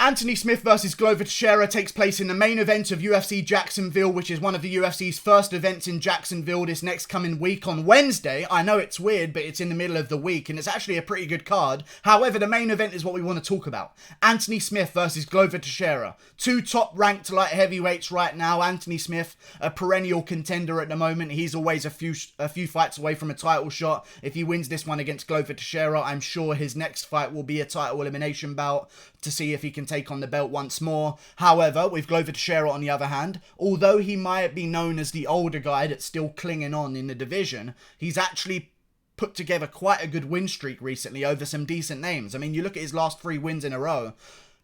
Anthony Smith versus Glover Teixeira takes place in the main event of UFC Jacksonville, which is one of the UFC's first events in Jacksonville this next coming week on Wednesday. I know it's weird, but it's in the middle of the week, and it's actually a pretty good card. However, the main event is what we want to talk about. Anthony Smith versus Glover Teixeira. Two top-ranked light heavyweights right now. Anthony Smith, a perennial contender at the moment. He's always a few fights away from a title shot. If he wins this one against Glover Teixeira, I'm sure his next fight will be a title elimination bout to see if he can take on the belt once more. However, with Glover Teixeira on the other hand, although he might be known as the older guy that's still clinging on in the division, he's actually put together quite a good win streak recently over some decent names. I mean, you look at his last 3 wins in a row.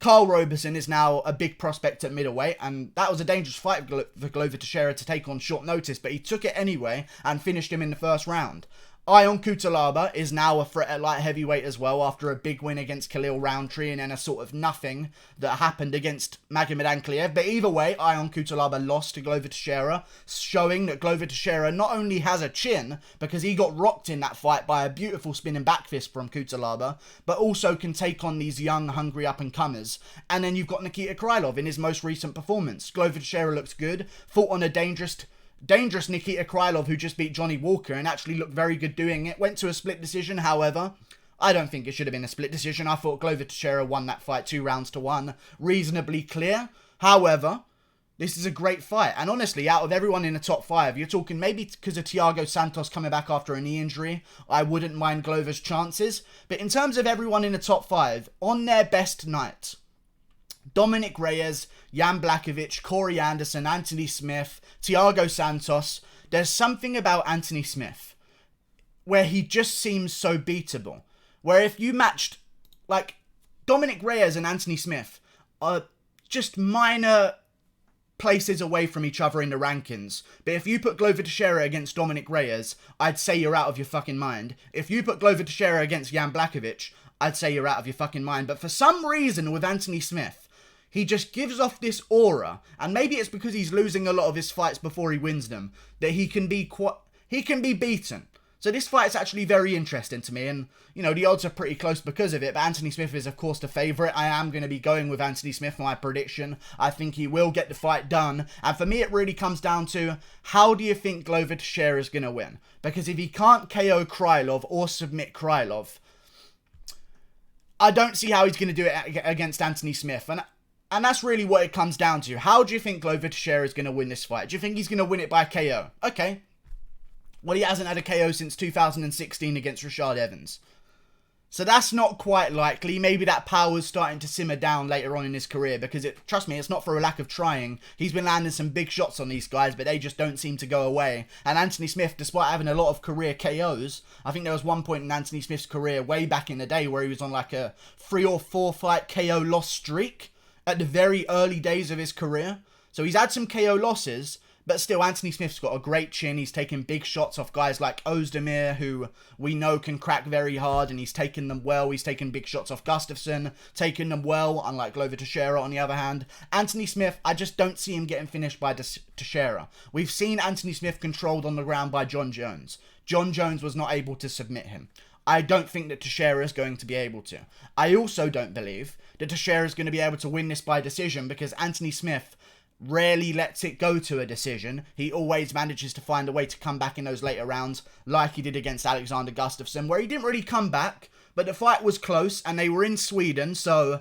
Carl Roberson is now a big prospect at middleweight, and that was a dangerous fight for Glover Teixeira to take on short notice, but he took it anyway and finished him in the first round. Ion Cutelaba is now a threat at light heavyweight as well after a big win against Khalil Roundtree and then a sort of nothing that happened against Magomed Ankalaev. But either way, Ion Cutelaba lost to Glover Teixeira, showing that Glover Teixeira not only has a chin, because he got rocked in that fight by a beautiful spinning back fist from Cutelaba, but also can take on these young, hungry up-and-comers. And then you've got Nikita Krylov in his most recent performance. Glover Teixeira looks good, fought on a dangerous Nikita Krylov who just beat Johnny Walker and actually looked very good doing it. Went to a split decision, however. I don't think it should have been a split decision. I thought Glover Teixeira won that fight 2 rounds to 1. Reasonably clear. However, this is a great fight. And honestly, out of everyone in the top 5, you're talking maybe because of Thiago Santos coming back after a knee injury, I wouldn't mind Glover's chances. But in terms of everyone in the top 5, on their best night, Dominic Reyes, Jan Blachowicz, Corey Anderson, Anthony Smith, Thiago Santos. There's something about Anthony Smith where he just seems so beatable. Where if you matched, like, Dominic Reyes and Anthony Smith are just minor places away from each other in the rankings. But if you put Glover Teixeira against Dominic Reyes, I'd say you're out of your fucking mind. If you put Glover Teixeira against Jan Blachowicz, I'd say you're out of your fucking mind. But for some reason with Anthony Smith, he just gives off this aura, and maybe it's because he's losing a lot of his fights before he wins them, that he can be beaten. So this fight is actually very interesting to me, and, you know, the odds are pretty close because of it, but Anthony Smith is, of course, the favourite. I am going to be going with Anthony Smith for my prediction. I think he will get the fight done, and for me it really comes down to, how do you think Glover Teixeira is going to win? Because if he can't KO Krylov or submit Krylov, I don't see how he's going to do it against Anthony Smith, and that's really what it comes down to. How do you think Glover Teixeira is going to win this fight? Do you think he's going to win it by KO? Okay. Well, he hasn't had a KO since 2016 against Rashad Evans. So that's not quite likely. Maybe that power's starting to simmer down later on in his career because, trust me, it's not for a lack of trying. He's been landing some big shots on these guys, but they just don't seem to go away. And Anthony Smith, despite having a lot of career KOs, I think there was one point in Anthony Smith's career way back in the day where he was on like a 3 or 4 fight KO loss streak at the very early days of his career. So he's had some KO losses, but still Anthony Smith's got a great chin. He's taken big shots off guys like Ozdemir, who we know can crack very hard, and he's taken them well. He's taken big shots off Gustafsson, taken them well, unlike Glover Teixeira on the other hand. Anthony Smith, I just don't see him getting finished by Teixeira. We've seen Anthony Smith controlled on the ground by John Jones. John Jones was not able to submit him. I don't think that Teixeira is going to be able to. I also don't believe that Teixeira is going to be able to win this by decision because Anthony Smith rarely lets it go to a decision. He always manages to find a way to come back in those later rounds, like he did against Alexander Gustafsson, where he didn't really come back, but the fight was close, and they were in Sweden, so,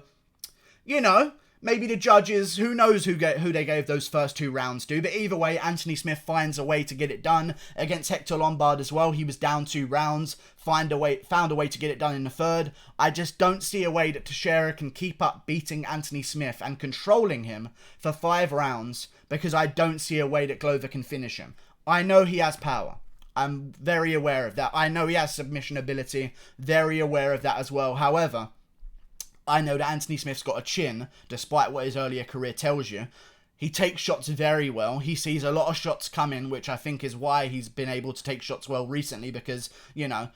you know, maybe the judges, who knows who they gave those first 2 rounds to, but either way, Anthony Smith finds a way to get it done. Against Hector Lombard as well, he was down 2 rounds, found a way to get it done in the 3rd. I just don't see a way that Teixeira can keep up beating Anthony Smith and controlling him for 5 rounds, because I don't see a way that Glover can finish him. I know he has power. I'm very aware of that. I know he has submission ability, very aware of that as well. However, I know that Anthony Smith's got a chin, despite what his earlier career tells you. He takes shots very well. He sees a lot of shots coming, which I think is why he's been able to take shots well recently, because, you know,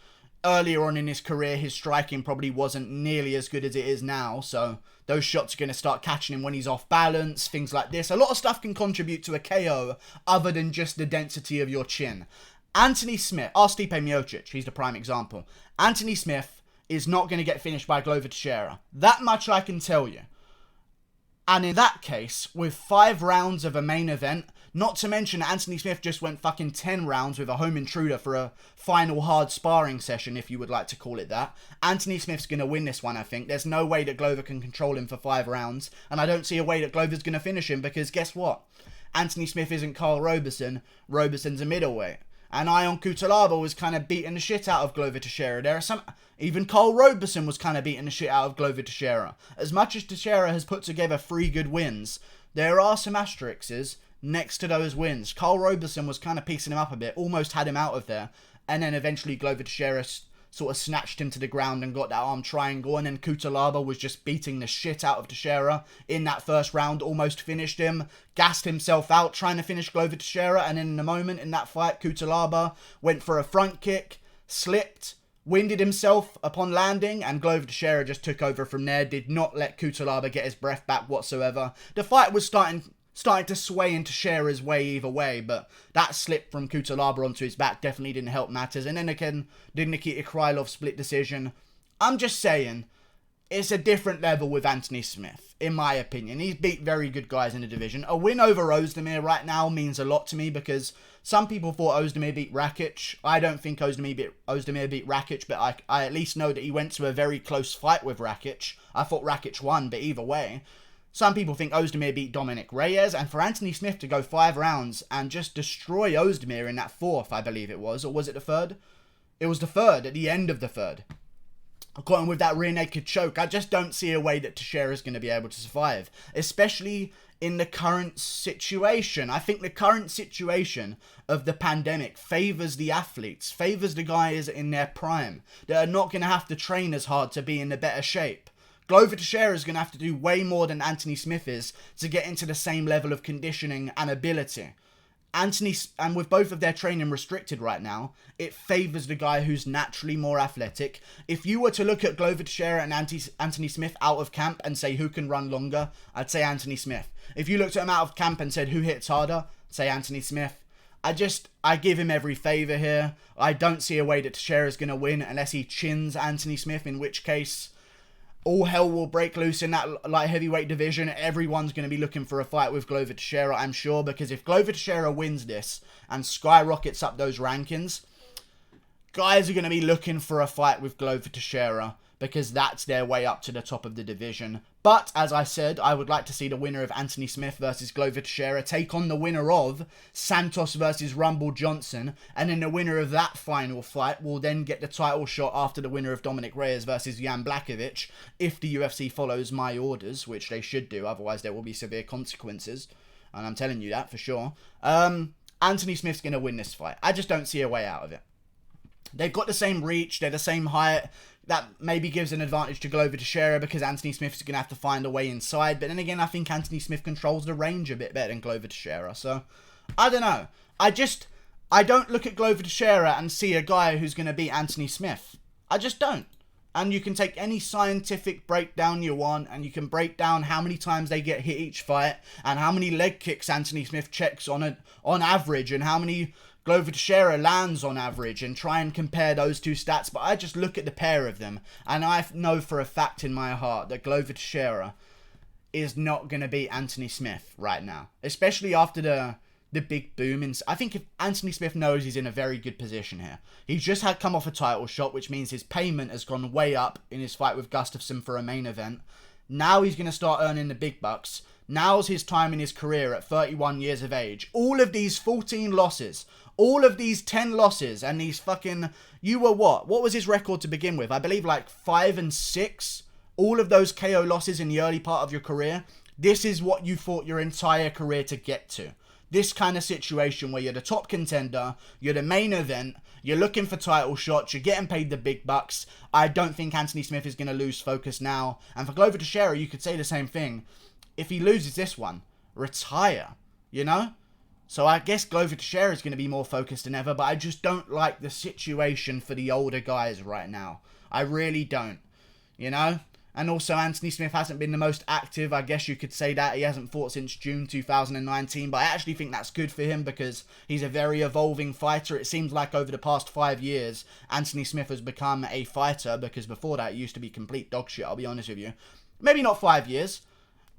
earlier on in his career, his striking probably wasn't nearly as good as it is now, so those shots are going to start catching him when he's off balance, things like this. A lot of stuff can contribute to a KO other than just the density of your chin. Anthony Smith, Stipe Miocic, he's the prime example. Anthony Smith is not going to get finished by Glover Teixeira. That much I can tell you. And in that case, with 5 rounds of a main event, not to mention Anthony Smith just went fucking 10 rounds with a home intruder for a final hard sparring session, if you would like to call it that. Anthony Smith's going to win this one, I think. There's no way that Glover can control him for 5 rounds. And I don't see a way that Glover's going to finish him because guess what? Anthony Smith isn't Carl Roberson. Robeson's a middleweight. And Ion Cutelaba was kind of beating the shit out of Glover Teixeira. There are some... Even Carl Roberson was kind of beating the shit out of Glover Teixeira. As much as Teixeira has put together 3 good wins, there are some asterisks next to those wins. Carl Roberson was kind of piecing him up a bit, almost had him out of there. And then eventually Glover Teixeira sort of snatched him to the ground and got that arm triangle. And then Cutelaba was just beating the shit out of Teixeira in that first round, almost finished him, gassed himself out trying to finish Glover Teixeira. And then in the moment in that fight, Cutelaba went for a front kick, slipped, winded himself upon landing, and Glover Teixeira just took over from there, did not let Cutelaba get his breath back whatsoever. The fight was starting to sway in Teixeira's way either way, but that slip from Cutelaba onto his back definitely didn't help matters. And then again, the Nikita Krylov split decision. I'm just saying, it's a different level with Anthony Smith, in my opinion. He's beat very good guys in the division. A win over Ozdemir right now means a lot to me because some people thought Ozdemir beat Rakic. I don't think Ozdemir beat Rakic, but I at least know that he went to a very close fight with Rakic. I thought Rakic won, but either way. Some people think Ozdemir beat Dominic Reyes, and for Anthony Smith to go 5 rounds and just destroy Ozdemir in that 4th, I believe it was, or was it the 3rd? It was the 3rd, at the end of the 3rd. Got him with that rear naked choke. I just don't see a way that Teixeira's going to be able to survive, especially in the current situation. I think the current situation of the pandemic favours the athletes, favours the guys in their prime that are not going to have to train as hard to be in the better shape. Glover Teixeira is going to have to do way more than Anthony Smith is to get into the same level of conditioning and ability. And with both of their training restricted right now, it favours the guy who's naturally more athletic. If you were to look at Glover Teixeira and Anthony Smith out of camp and say who can run longer, I'd say Anthony Smith. If you looked at him out of camp and said who hits harder, I'd say Anthony Smith. I give him every favour here. I don't see a way that Teixeira's going to win unless he chins Anthony Smith, in which case all hell will break loose in that light heavyweight division. Everyone's going to be looking for a fight with Glover Teixeira, I'm sure, because if Glover Teixeira wins this and skyrockets up those rankings, guys are going to be looking for a fight with Glover Teixeira because that's their way up to the top of the division. But, as I said, I would like to see the winner of Anthony Smith versus Glover Teixeira take on the winner of Santos versus Rumble Johnson, and then the winner of that final fight will then get the title shot after the winner of Dominic Reyes versus Jan Blachowicz, if the UFC follows my orders, which they should do, otherwise there will be severe consequences, and I'm telling you that for sure. Anthony Smith's going to win this fight. I just don't see a way out of it. They've got the same reach, they're the same height. That maybe gives an advantage to Glover Teixeira because Anthony Smith is going to have to find a way inside. But then again, I think Anthony Smith controls the range a bit better than Glover Teixeira. So, I don't know. I don't look at Glover Teixeira and see a guy who's going to beat Anthony Smith. I just don't. And you can take any scientific breakdown you want, and you can break down how many times they get hit each fight, and how many leg kicks Anthony Smith checks on average, and how many Glover Teixeira lands on average, and try and compare those two stats. But I just look at the pair of them, and I know for a fact in my heart that Glover Teixeira is not going to beat Anthony Smith right now, especially after the big boom. I think if Anthony Smith knows he's in a very good position here. He's just had come off a title shot, which means his payment has gone way up in his fight with Gustafsson for a main event. Now he's going to start earning the big bucks. Now's his time in his career at 31 years of age. All of these 14 losses, all of these 10 losses, and these fucking... You were what? What was his record to begin with? I believe like 5-6. All of those KO losses in the early part of your career. This is what you fought your entire career to get to. This kind of situation where you're the top contender, you're the main event, you're looking for title shots, you're getting paid the big bucks. I don't think Anthony Smith is going to lose focus now. And for Glover Teixeira, you could say the same thing. If he loses this one, retire, you know? So I guess Glover Teixeira is going to be more focused than ever, but I just don't like the situation for the older guys right now. I really don't, you know? And also, Anthony Smith hasn't been the most active. I guess you could say that. He hasn't fought since June 2019. But I actually think that's good for him because he's a very evolving fighter. It seems like over the past 5 years, Anthony Smith has become a fighter. Because before that, it used to be complete dog shit, I'll be honest with you. Maybe not 5 years.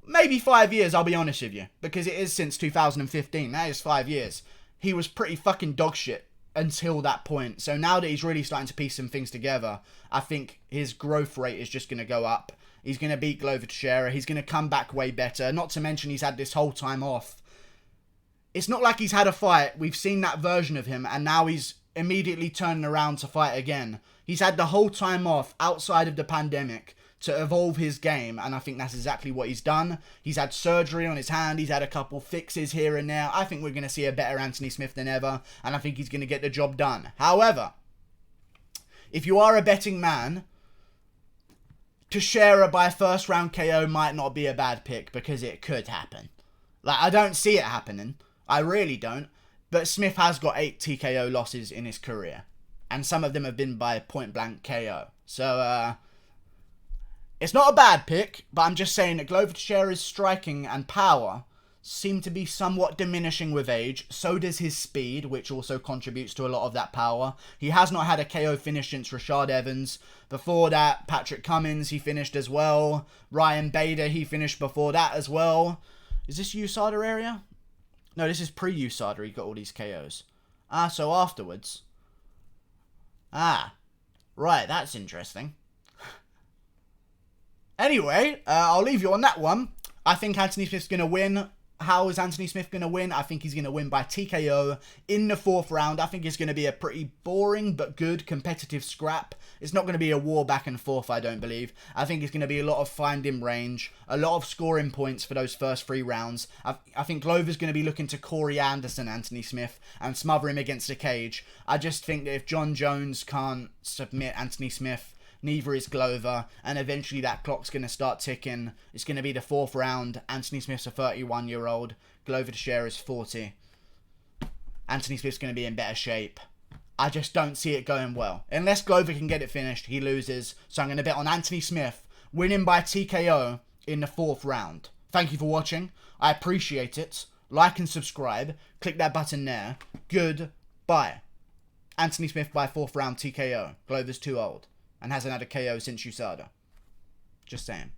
maybe 5 years, I'll be honest with you, because it is since 2015. That is 5 years. He was pretty fucking dog shit until that point. So now that he's really starting to piece some things together, I think his growth rate is just going to go up. He's going to beat Glover Teixeira. He's going to come back way better. Not to mention he's had this whole time off. It's not like he's had a fight. We've seen that version of him, and now he's immediately turning around to fight again. He's had the whole time off outside of the pandemic to evolve his game, and I think that's exactly what he's done. He's had surgery on his hand. He's had a couple fixes here and there. I think we're going to see a better Anthony Smith than ever, and I think he's going to get the job done. However, if you are a betting man, Teixeira by a first round KO might not be a bad pick, because it could happen. Like, I don't see it happening. I really don't. But Smith has got 8 TKO losses in his career, and some of them have been by point blank KO. So, it's not a bad pick, but I'm just saying that Glover Teixeira's striking and power seem to be somewhat diminishing with age. So does his speed, which also contributes to a lot of that power. He has not had a KO finish since Rashad Evans. Before that, Patrick Cummins, he finished as well. Ryan Bader, he finished before that as well. Is this USADA area? No, this is pre-USADA. He got all these KOs. So afterwards. Right, that's interesting. Anyway, I'll leave you on that one. I think Anthony Smith's going to win. How is Anthony Smith going to win? I think he's going to win by TKO in the 4th round. I think it's going to be a pretty boring but good competitive scrap. It's not going to be a war back and forth, I don't believe. I think it's going to be a lot of find him range, a lot of scoring points for those first 3 rounds. I think Glover's going to be looking to Corey Anderson Anthony Smith and smother him against the cage. I just think that if John Jones can't submit Anthony Smith, neither is Glover, and eventually that clock's going to start ticking. It's going to be the 4th round. Anthony Smith's a 31-year-old. Glover Teixeira's 40. Anthony Smith's going to be in better shape. I just don't see it going well. Unless Glover can get it finished, he loses. So I'm going to bet on Anthony Smith winning by TKO in the 4th round. Thank you for watching. I appreciate it. Like and subscribe. Click that button there. Goodbye. Anthony Smith by 4th round TKO. Glover's too old and hasn't had a KO since USADA. Just saying.